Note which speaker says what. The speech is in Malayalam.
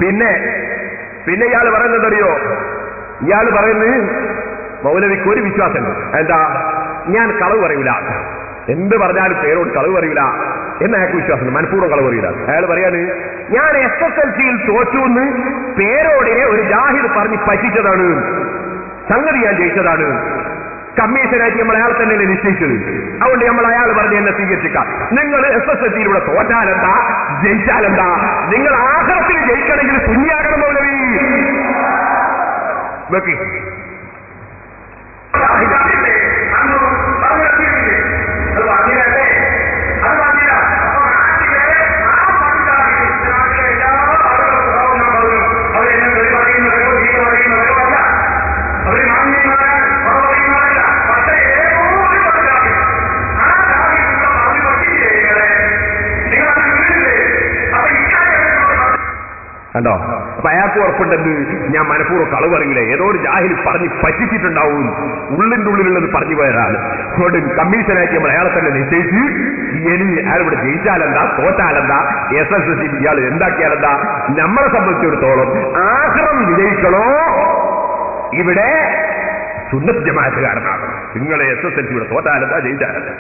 Speaker 1: പിന്നെ ഇയാൾ പറയുന്നതറിയോ? ഇയാൾ പറയുന്നത് മൗലവിക്ക് ഒരു വിശ്വാസമുണ്ട്. എന്താ? ഞാൻ കളവ് പറയൂല, എന്ത് പറഞ്ഞാലും പേരോട് കളവ് പറയൂല എന്ന് അയാൾക്ക് വിശ്വാസമുണ്ട്. മനഃപൂർവ്വം കളവ് പറയൂല. അയാൾ പറയാണ്, ഞാൻ SSLC-യിൽ തോറ്റു എന്ന് പേരോടിനെ ഒരു ജാഹിർ പറഞ്ഞ് പറ്റിച്ചതാണ്, സംഗതി ഞാൻ ജയിച്ചതാണ്, കമ്മീഷനായിട്ട് നമ്മൾ അയാൾ തന്നെയല്ലേ നിശ്ചയിച്ചത്, അതുകൊണ്ട് നമ്മൾ അയാൾ പറഞ്ഞ് എന്നെ സ്വീകരിച്ചിക്കാം. നിങ്ങൾ SSLC-യിലൂടെ തോറ്റാലെന്താ ജയിച്ചാലെന്താ? നിങ്ങൾ ആഖിറത്തിൽ ജയിക്കണമെങ്കിൽ സുന്നിയാകണം മൗലവി. വെക്കി കണ്ടോ? അപ്പൊ അയാൾക്ക് ഉറപ്പുണ്ടെന്ന് ഞാൻ മനഃപൂർവ്വം കളവ് പറയില്ല, ഏതോ ഒരു ജാഹിൽ പറഞ്ഞ് പറ്റിച്ചിട്ടുണ്ടാവും, ഉള്ളിന്റെ ഉള്ളിലുള്ളത് പറഞ്ഞു പോയതാണ്. അതുകൊണ്ട് കമ്മീഷനായിട്ട് നമ്മൾ അയാളെ തന്നെ നിശ്ചയിച്ച് ഇനി അയാൾ ഇവിടെ ജയിച്ചാലെന്താ തോറ്റാലെന്താ SSLC ഇയാൾ എന്താക്കിയാലെന്താ? നമ്മളെ സംബന്ധിച്ചിടത്തോളം ആഖിറം വിജയിക്കണോ ഇവിടെ സുന്നത്ത് ജമാഅത്തുകാരനാകണം. നിങ്ങൾ SSLC ഇവിടെ തോറ്റാലെന്താ ജയിച്ചാലെന്താ?